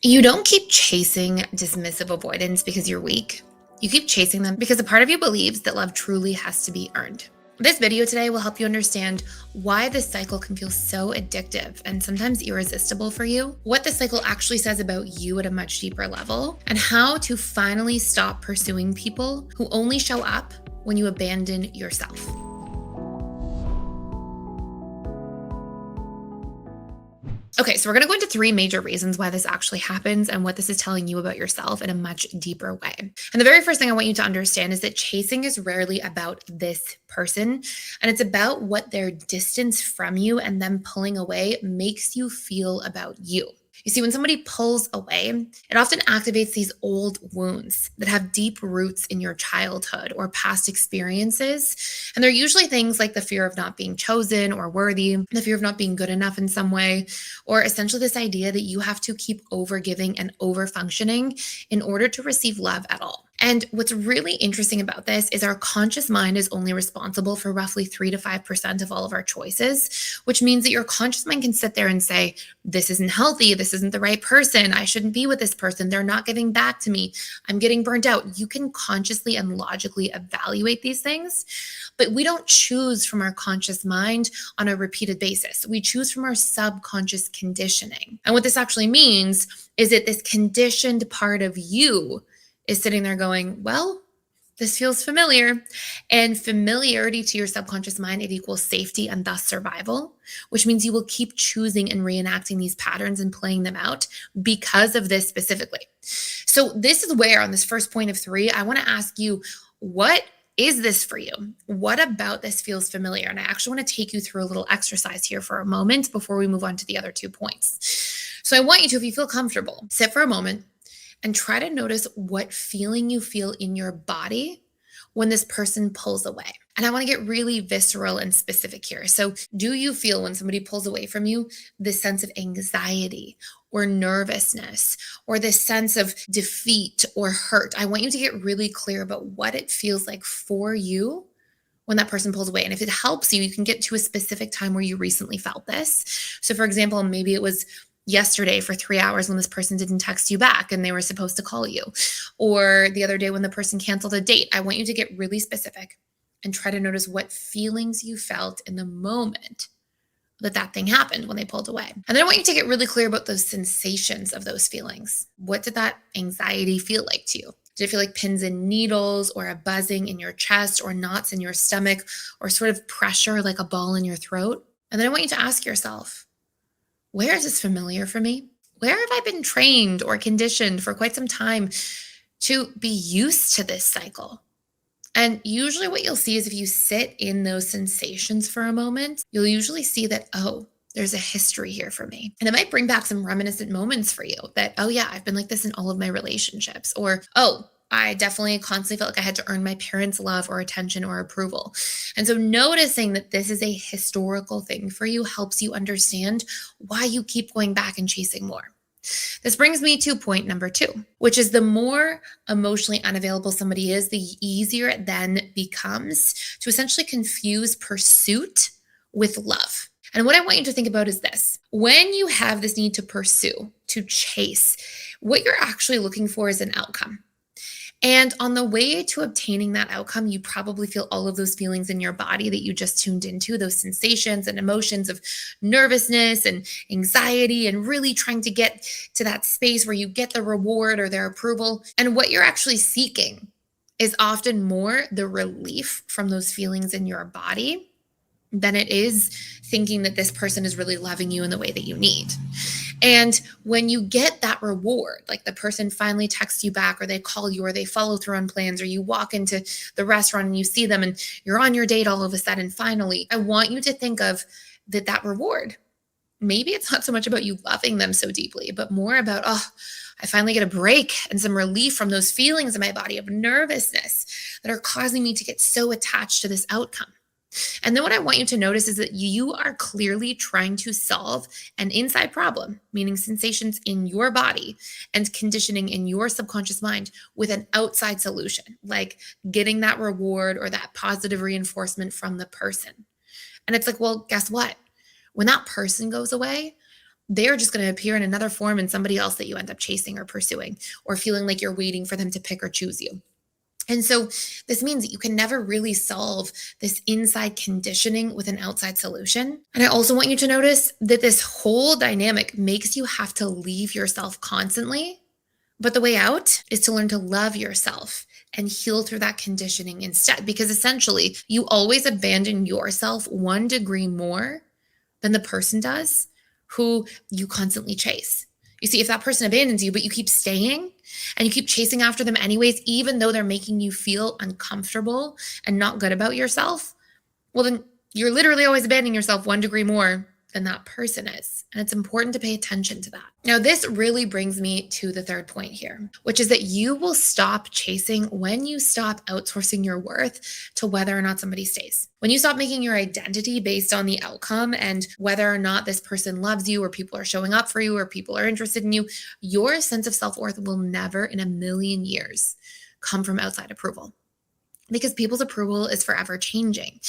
You don't keep chasing dismissive avoidance because you're weak. You keep chasing them because a part of you believes that love truly has to be earned. This video today will help you understand why this cycle can feel so addictive and sometimes irresistible for you, what the cycle actually says about you at a much deeper level, and how to finally stop pursuing people who only show up when you abandon yourself. Okay, so we're going to go into three major reasons why this actually happens and what this is telling you about yourself in a much deeper way. And the very first thing I want you to understand is that chasing is rarely about this person, and it's about what their distance from you and them pulling away makes you feel about you. You see, when somebody pulls away, it often activates these old wounds that have deep roots in your childhood or past experiences. And they're usually things like the fear of not being chosen or worthy, the fear of not being good enough in some way, or essentially this idea that you have to keep overgiving and overfunctioning in order to receive love at all. And what's really interesting about this is our conscious mind is only responsible for roughly 3 to 5% of all of our choices, which means that your conscious mind can sit there and say, this isn't healthy, this isn't the right person, I shouldn't be with this person, they're not giving back to me, I'm getting burnt out. You can consciously and logically evaluate these things, but we don't choose from our conscious mind on a repeated basis. We choose from our subconscious conditioning. And what this actually means is that this conditioned part of you is sitting there going, well, this feels familiar. And familiarity to your subconscious mind, it equals safety and thus survival, which means you will keep choosing and reenacting these patterns and playing them out because of this specifically. So this is where on this first point of three, I want to ask you, what is this for you? What about this feels familiar? And I actually want to take you through a little exercise here for a moment before we move on to the other 2 points. So I want you to, if you feel comfortable, sit for a moment and try to notice what feeling you feel in your body when this person pulls away. And I want to get really visceral and specific here. So, do you feel when somebody pulls away from you this sense of anxiety or nervousness or this sense of defeat or hurt? I want you to get really clear about what it feels like for you when that person pulls away. And if it helps you, you can get to a specific time where you recently felt this. So, for example, maybe it was yesterday for 3 hours when this person didn't text you back and they were supposed to call you, or the other day when the person canceled a date. I want you to get really specific and try to notice what feelings you felt in the moment that thing happened when they pulled away. And then I want you to get really clear about those sensations of those feelings. What did that anxiety feel like to you? Did it feel like pins and needles or a buzzing in your chest or knots in your stomach or sort of pressure like a ball in your throat? And then I want you to ask yourself, where is this familiar for me? Where have I been trained or conditioned for quite some time to be used to this cycle? And usually what you'll see is if you sit in those sensations for a moment, you'll usually see that, oh, there's a history here for me. And it might bring back some reminiscent moments for you that, oh yeah, I've been like this in all of my relationships. Or, oh, I definitely constantly felt like I had to earn my parents' love or attention or approval. And so noticing that this is a historical thing for you helps you understand why you keep going back and chasing more. This brings me to point number 2, which is the more emotionally unavailable somebody is, the easier it then becomes to essentially confuse pursuit with love. And what I want you to think about is this. When you have this need to pursue, to chase, what you're actually looking for is an outcome. And on the way to obtaining that outcome, you probably feel all of those feelings in your body that you just tuned into, those sensations and emotions of nervousness and anxiety, and really trying to get to that space where you get the reward or their approval. And what you're actually seeking is often more the relief from those feelings in your body than it is thinking that this person is really loving you in the way that you need. And when you get that reward, like the person finally texts you back or they call you or they follow through on plans, or you walk into the restaurant and you see them and you're on your date all of a sudden, finally, I want you to think of that reward. Maybe it's not so much about you loving them so deeply, but more about, oh, I finally get a break and some relief from those feelings in my body of nervousness that are causing me to get so attached to this outcome. And then what I want you to notice is that you are clearly trying to solve an inside problem, meaning sensations in your body and conditioning in your subconscious mind with an outside solution, like getting that reward or that positive reinforcement from the person. And it's like, well, guess what? When that person goes away, they're just going to appear in another form in somebody else that you end up chasing or pursuing, or feeling like you're waiting for them to pick or choose you. And so this means that you can never really solve this inside conditioning with an outside solution. And I also want you to notice that this whole dynamic makes you have to leave yourself constantly. But the way out is to learn to love yourself and heal through that conditioning instead, because essentially you always abandon yourself 1 degree more than the person does who you constantly chase. You see, if that person abandons you, but you keep staying and you keep chasing after them anyways, even though they're making you feel uncomfortable and not good about yourself, well, then you're literally always abandoning yourself 1 degree more than that person is. And it's important to pay attention to that. Now, this really brings me to the third point here, which is that you will stop chasing when you stop outsourcing your worth to whether or not somebody stays. When you stop making your identity based on the outcome and whether or not this person loves you or people are showing up for you or people are interested in you, your sense of self-worth will never in a million years come from outside approval, because people's approval is forever changing.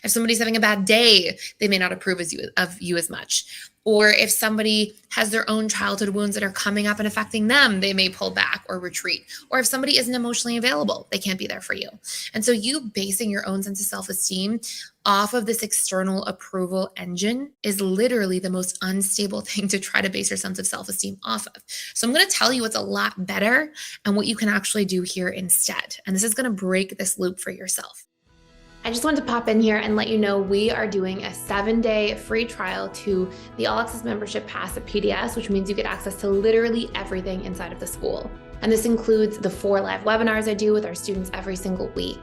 If somebody's having a bad day, they may not approve of you as much. Or if somebody has their own childhood wounds that are coming up and affecting them, they may pull back or retreat. Or if somebody isn't emotionally available, they can't be there for you. And so you basing your own sense of self-esteem off of this external approval engine is literally the most unstable thing to try to base your sense of self-esteem off of. So I'm going to tell you what's a lot better and what you can actually do here instead. And this is going to break this loop for yourself. I just wanted to pop in here and let you know we are doing a 7-day free trial to the All Access Membership Pass at PDS, which means you get access to literally everything inside of the school. And this includes the 4 live webinars I do with our students every single week.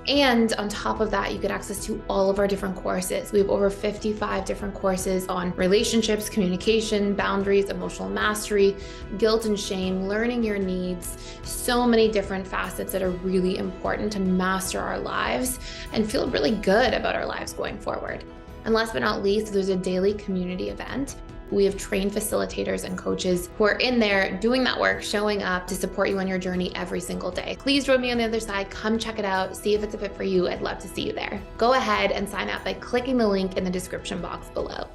And on top of that, you get access to all of our different courses. We have over 55 different courses on relationships, communication, boundaries, emotional mastery, guilt and shame, learning your needs, so many different facets that are really important to master our lives and feel really good about our lives going forward. And last but not least, there's a daily community event. We have trained facilitators and coaches who are in there doing that work, showing up to support you on your journey every single day. Please join me on the other side. Come check it out. See if it's a fit for you. I'd love to see you there. Go ahead and sign up by clicking the link in the description box below.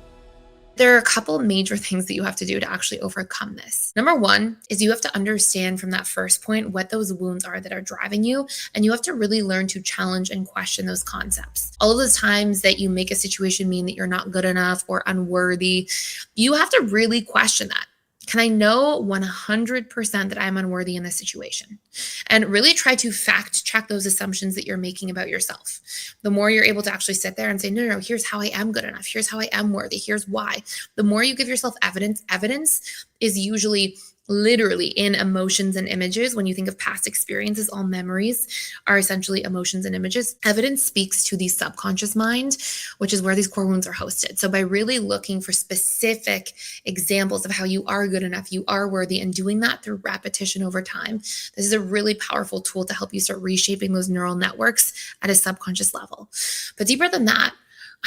There are a couple major things that you have to do to actually overcome this. Number one is you have to understand from that first point what those wounds are that are driving you, and you have to really learn to challenge and question those concepts. All of those times that you make a situation mean that you're not good enough or unworthy, you have to really question that. Can I know 100% that I'm unworthy in this situation? And really try to fact check those assumptions that you're making about yourself. The more you're able to actually sit there and say, no, here's how I am good enough. Here's how I am worthy. Here's why. The more you give yourself evidence is usually literally in emotions and images. When you think of past experiences, all memories are essentially emotions and images. Evidence speaks to the subconscious mind, which is where these core wounds are hosted. So by really looking for specific examples of how you are good enough, you are worthy, and doing that through repetition over time, this is a really powerful tool to help you start reshaping those neural networks at a subconscious level. But deeper than that,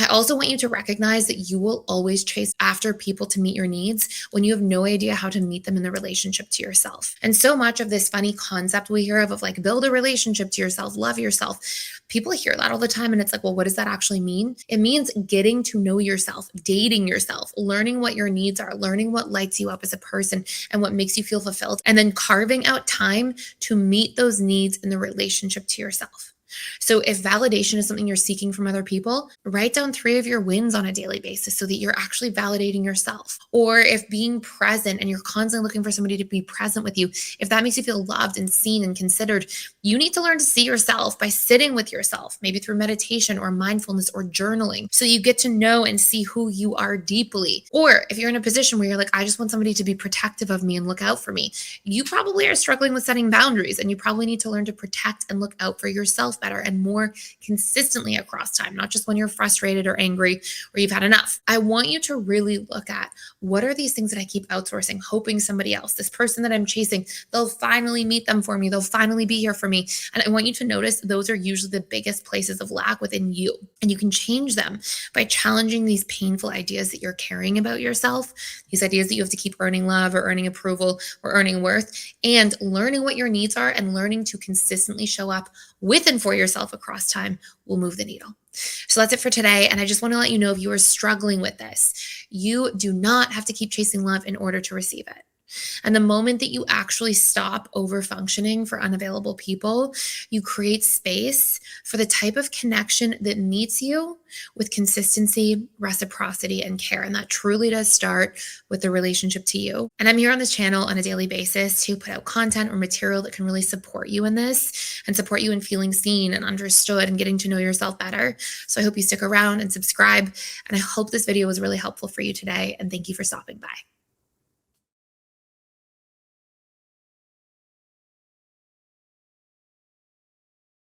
I also want you to recognize that you will always chase after people to meet your needs when you have no idea how to meet them in the relationship to yourself. And so much of this funny concept we hear of like build a relationship to yourself, love yourself. People hear that all the time and it's like, well, what does that actually mean? It means getting to know yourself, dating yourself, learning what your needs are, learning what lights you up as a person and what makes you feel fulfilled, and then carving out time to meet those needs in the relationship to yourself. So if validation is something you're seeking from other people, write down 3 of your wins on a daily basis so that you're actually validating yourself. Or if being present and you're constantly looking for somebody to be present with you, if that makes you feel loved and seen and considered, you need to learn to see yourself by sitting with yourself, maybe through meditation or mindfulness or journaling, so you get to know and see who you are deeply. Or if you're in a position where you're like, I just want somebody to be protective of me and look out for me, you probably are struggling with setting boundaries, and you probably need to learn to protect and look out for yourself better and more consistently across time, not just when you're frustrated or angry or you've had enough. I want you to really look at what are these things that I keep outsourcing, hoping somebody else, this person that I'm chasing, they'll finally meet them for me. They'll finally be here for me. And I want you to notice those are usually the biggest places of lack within you. And you can change them by challenging these painful ideas that you're carrying about yourself, these ideas that you have to keep earning love or earning approval or earning worth, and learning what your needs are and learning to consistently show up with and for for yourself across time will move the needle. So that's it for today. And I just want to let you know, if you are struggling with this, you do not have to keep chasing love in order to receive it. And the moment that you actually stop over functioning for unavailable people, you create space for the type of connection that meets you with consistency, reciprocity, and care. And that truly does start with the relationship to you. And I'm here on this channel on a daily basis to put out content or material that can really support you in this and support you in feeling seen and understood and getting to know yourself better. So I hope you stick around and subscribe. And I hope this video was really helpful for you today. And thank you for stopping by.